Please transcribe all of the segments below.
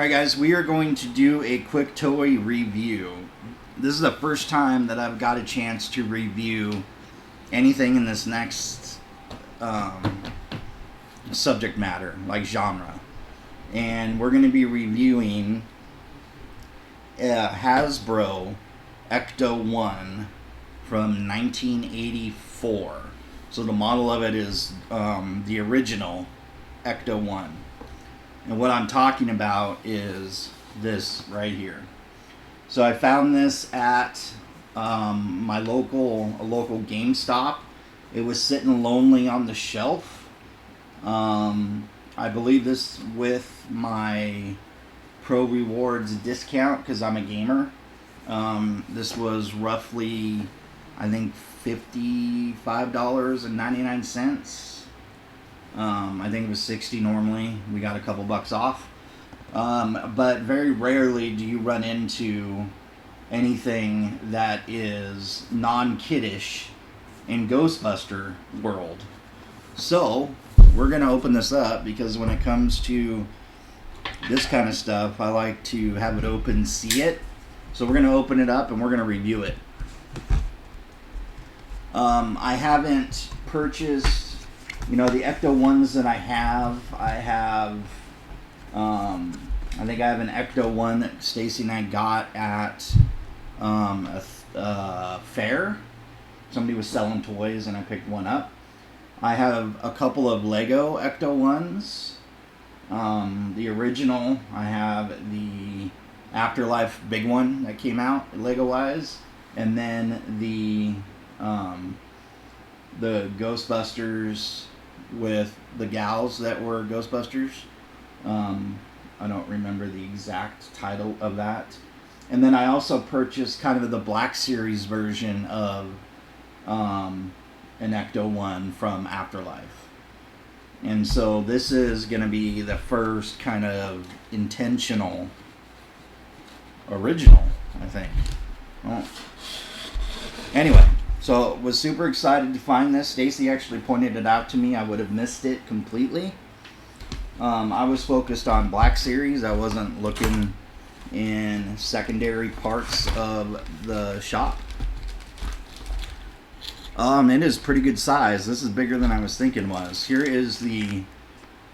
Alright guys, we are going to do a quick toy review. This is the first time that I've got a chance to review anything in this next subject matter, like genre. And we're going to be reviewing Hasbro Ecto 1 from 1984. So the model of it is the original Ecto 1. And what I'm talking about is this right here. So I found this at my local GameStop. It was sitting lonely on the shelf. I believe this with my Pro Rewards discount because I'm a gamer. This was roughly, I think, $55.99. I think it was $60 normally. We got a couple bucks off. But very rarely do you run into anything that is non-kiddish in Ghostbuster world. So we're going to open this up because when it comes to this kind of stuff, I like to have it open, see it. So we're going to open it up and we're going to review it. I haven't purchased, the Ecto ones that I think I have an Ecto 1 that Stacy and I got at a fair. Somebody was selling toys and I picked one up. I have a couple of Lego Ecto 1s. The original, I have the Afterlife big one that came out Lego-wise. And then the Ghostbusters with the gals that were Ghostbusters. I don't remember the exact title of that. And then I also purchased kind of the Black Series version of an Ecto 1 from Afterlife. And so this is going to be the first kind of intentional original, I think. Well, anyway, so was super excited to find this. Stacy actually pointed it out to me. I would have missed it completely. I was focused on Black Series. I wasn't looking in secondary parts of the shop. It is pretty good size. This is bigger than I was thinking it was. Here is the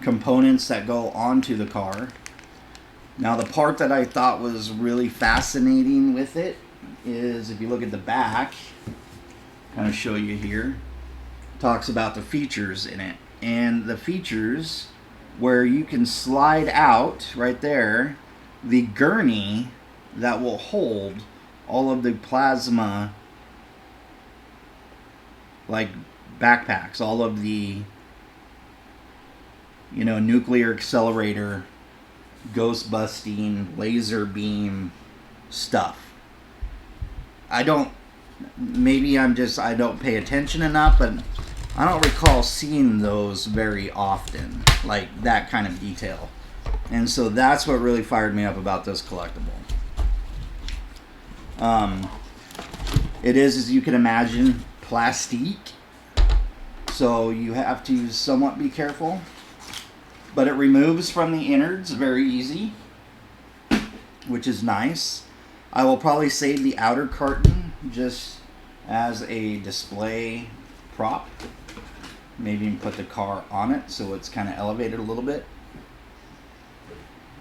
components that go onto the car. Now the part that I thought was really fascinating with it is if you look at the back, kind of show you here, talks about the features in it. And the features where you can slide out right there the gurney that will hold all of the plasma like backpacks, all of the nuclear accelerator, ghost busting, laser beam stuff. I don't pay attention enough, but I don't recall seeing those very often, like that kind of detail. And so that's what really fired me up about this collectible. It is, as you can imagine, plastique. So you have to somewhat be careful. But it removes from the innards very easy, which is nice. I will probably save the outer carton just as a display prop. Maybe even put the car on it so it's kind of elevated a little bit.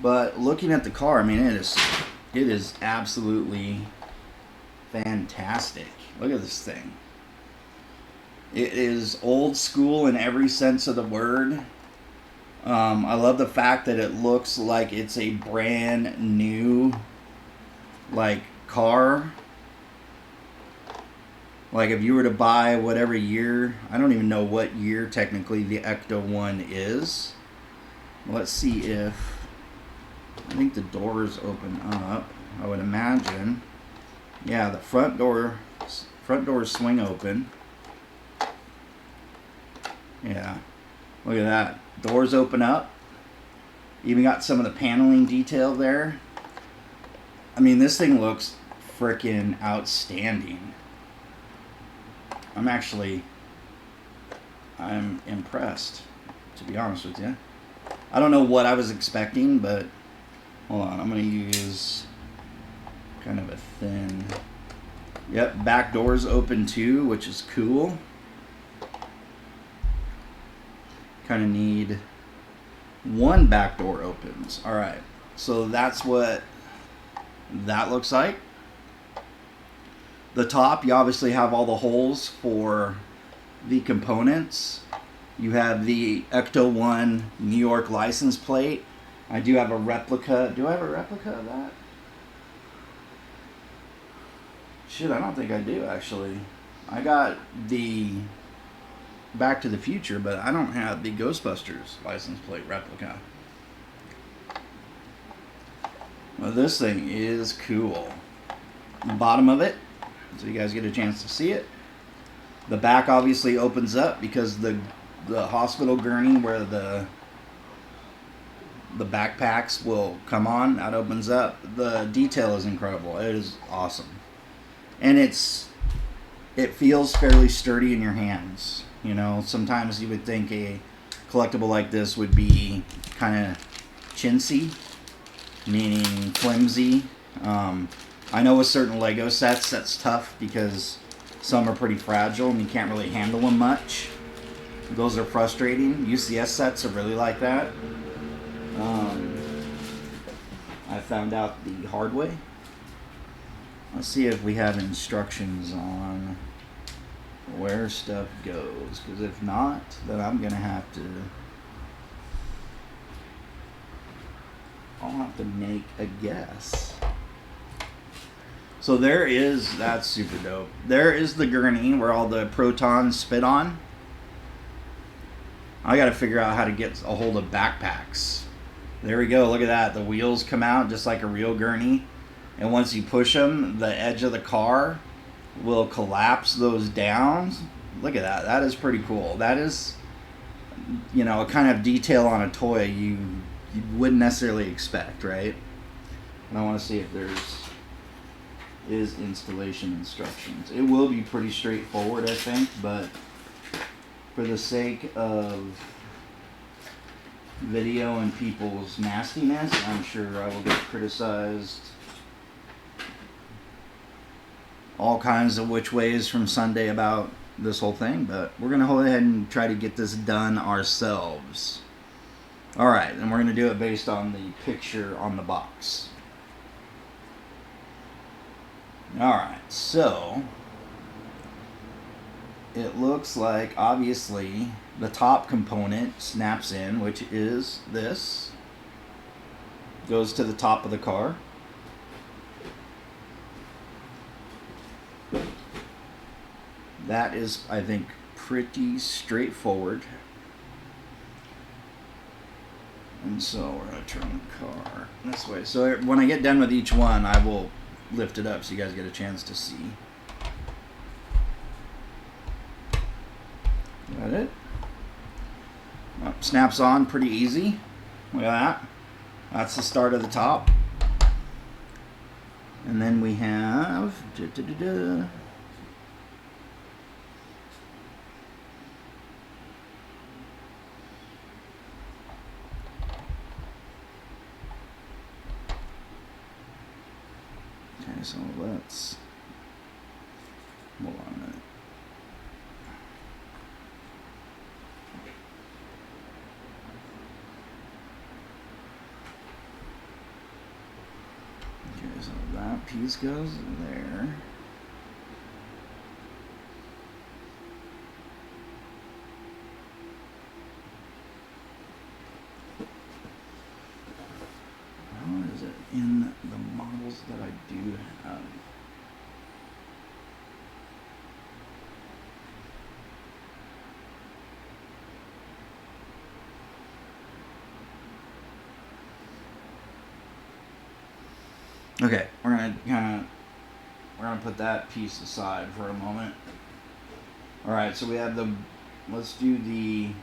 But looking at the car, I mean, it is absolutely fantastic. Look at this thing. It is old school in every sense of the word. I love the fact that it looks like it's a brand new car. Like if you were to buy whatever year, I don't even know what year technically the Ecto 1 is. Let's see if, I think the doors open up, I would imagine. Yeah, the front doors swing open. Yeah, look at that. Doors open up. Even got some of the paneling detail there. I mean, this thing looks freaking outstanding. I'm impressed, to be honest with you. I don't know what I was expecting, but Hold on, I'm going to use kind of a thin... Yep, back door's open too, which is cool. Kind of need one back door opens. Alright, so that's what that looks like. The top, you obviously have all the holes for the components. You have the Ecto 1 New York license plate. I do have a replica. Do I have a replica of that? Shit, I don't think I do, actually. I got the Back to the Future, but I don't have the Ghostbusters license plate replica. Well, this thing is cool. The bottom of it, so you guys get a chance to see it. The back obviously opens up because the hospital gurney where the backpacks will come on, that opens up. The detail is incredible. It is awesome. And it feels fairly sturdy in your hands. You know, sometimes you would think a collectible like this would be kind of chintzy, meaning flimsy. I know with certain Lego sets that's tough because some are pretty fragile and you can't really handle them much. Those are frustrating. UCS sets are really like that. I found out the hard way. Let's see if we have instructions on where stuff goes, because if not, then I'm gonna have to make a guess. So that's super dope. There is the gurney where all the protons spit on. I gotta figure out how to get a hold of backpacks. There we go, look at that. The wheels come out just like a real gurney. And once you push them, the edge of the car will collapse those down. Look at that. That is pretty cool. That is, you know, a kind of detail on a toy you wouldn't necessarily expect, right? And I want to see if is installation instructions. It will be pretty straightforward, I think, but for the sake of video and people's nastiness, I'm sure I will get criticized all kinds of which ways from Sunday about this whole thing, but we're going to go ahead and try to get this done ourselves. Alright, and we're going to do it based on the picture on the box. Alright, so it looks like obviously the top component snaps in, which is this. Goes to the top of the car. That is, I think, pretty straightforward. And so we're going to turn the car this way. So when I get done with each one, I will lift it up so you guys get a chance to see. Got it? Snaps on pretty easy. Look at that. That's the start of the top. And then we have... Okay, so let's... Hold on a minute. Okay, so that piece goes there. How is it in the models that I do have? Okay, we're gonna put that piece aside for a moment. All right, so we have let's do the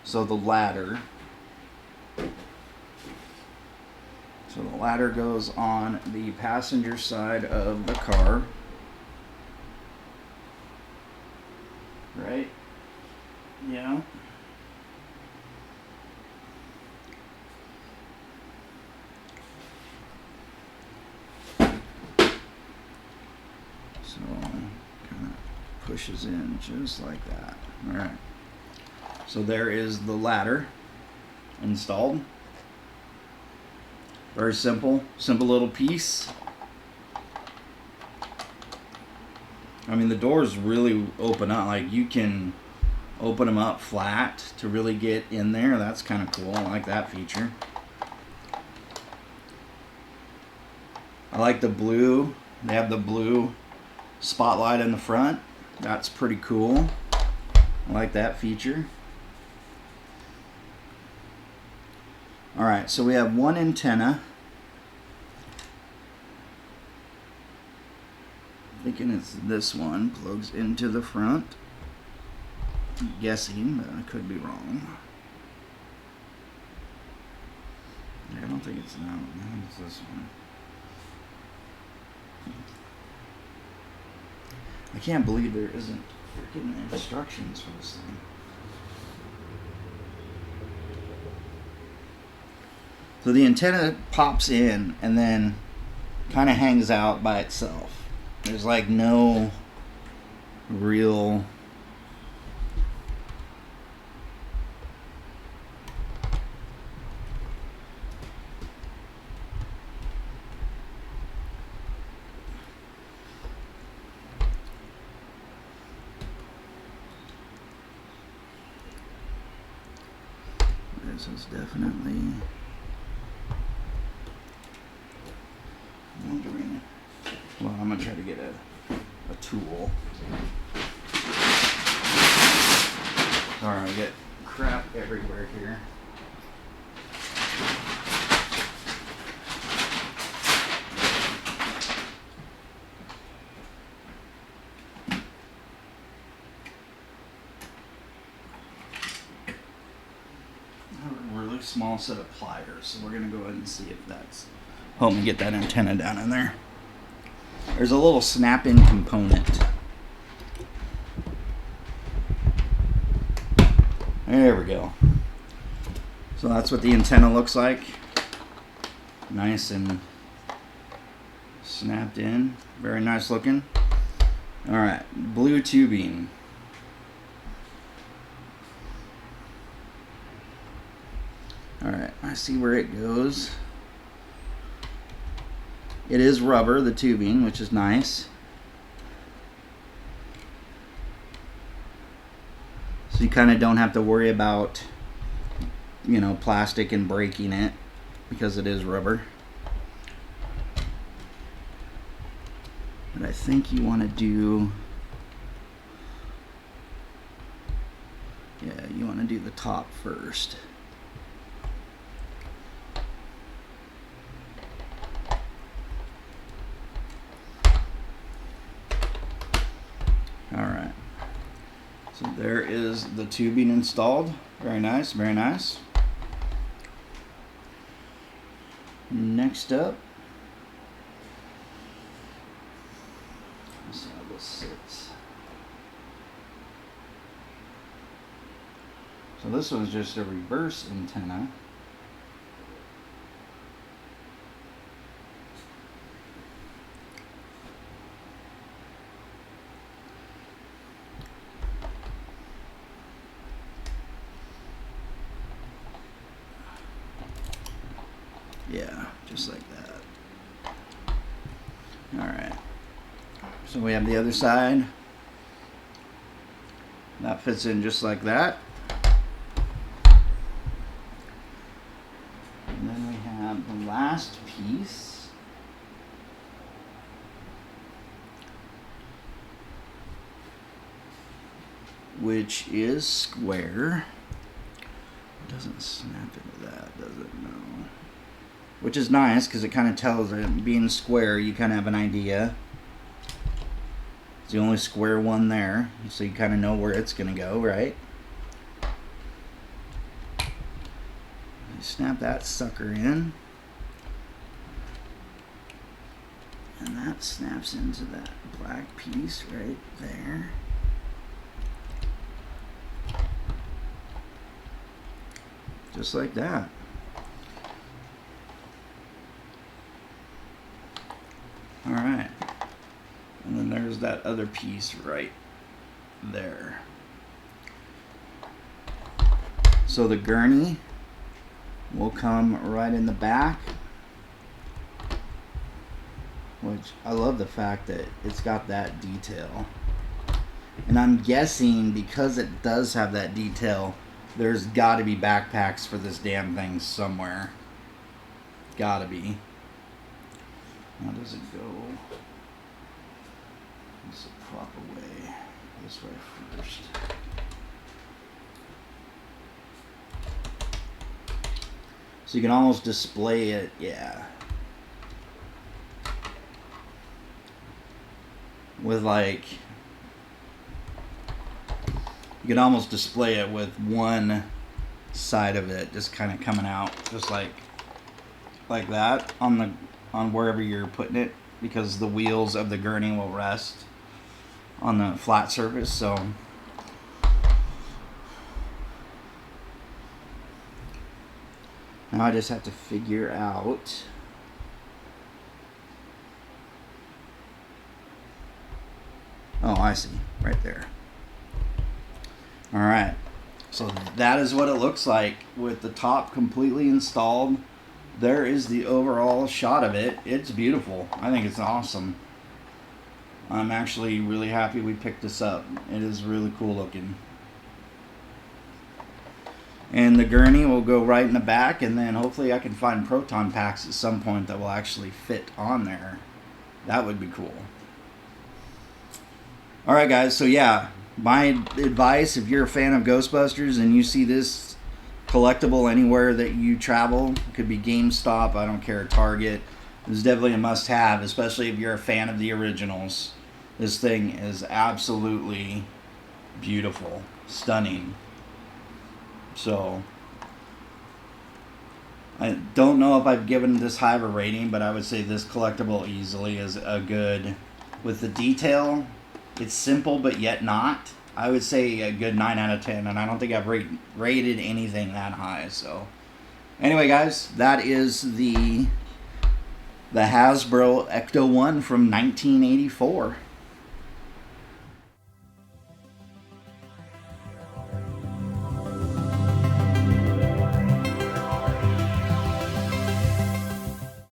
ladder. So the ladder goes on the passenger side of the car, right? Yeah. pushes in just like that. Alright. So there is the ladder installed. Very simple little piece. I mean, the doors really open up. Like, you can open them up flat to really get in there. That's kind of cool. I like that feature. I like the blue. They have the blue spotlight in the front. That's pretty cool. I like that feature. Alright, so we have one antenna. I'm thinking it's this one. Plugs into the front. I'm guessing, but I could be wrong. I don't think it's that one. I think it's this one. I can't believe there isn't freaking instructions for this thing. So the antenna pops in and then kind of hangs out by itself. There's like no real this is definitely wondering. Well, I'm gonna try to get a tool. Sorry, I get crap everywhere here. Small set of pliers, so we're gonna go ahead and see if that's help me get that antenna down in there. There's a little snap-in component. There we go. So that's what the antenna looks like. Nice and snapped in. Very nice looking. Alright, blue tubing. Alright, I see where it goes. It is rubber, the tubing, which is nice. So you kind of don't have to worry about, you know, plastic and breaking it because it is rubber. But I think you want to do, yeah, you want to do the top first. Alright, so there is the tubing installed. Very nice, very nice. Next up, let's see how this sits. So this was just a reverse antenna. Yeah, just like that. Alright. So we have the other side. That fits in just like that. And then we have the last piece. Which is square. It doesn't snap into that, does it? No. Which is nice because it kind of tells it, being square, you kind of have an idea. It's the only square one there, so you kind of know where it's going to go, right? You snap that sucker in. And that snaps into that black piece right there. Just like that. Alright, and then there's that other piece right there. So the gurney will come right in the back, which I love the fact that it's got that detail. And I'm guessing because it does have that detail, there's got to be backpacks for this damn thing somewhere. Gotta be. How does it go? What's the proper way? This way first. So you can almost display it, yeah. With like, you can almost display it with one side of it just kind of coming out, just like that on wherever you're putting it, because the wheels of the gurney will rest on the flat surface. So now I just have to figure out oh, I see, right there. All right, so that is what it looks like with the top completely installed. There is the overall shot of it. It's beautiful. I think it's awesome. I'm actually really happy we picked this up. It is really cool looking. And the gurney will go right in the back, and then hopefully I can find proton packs at some point that will actually fit on there. That would be cool. Alright guys, so yeah, my advice, if you're a fan of Ghostbusters and you see this collectible anywhere that you travel, it could be GameStop, I don't care, Target, it's definitely a must-have, especially if you're a fan of the originals. This thing is absolutely beautiful, stunning. So, I don't know if I've given this high of a rating, but I would say this collectible easily is a good, with the detail, it's simple but yet not. I would say a good 9 out of 10, and I don't think I've rated anything that high. So, anyway, guys, that is the Hasbro Ecto 1 from 1984.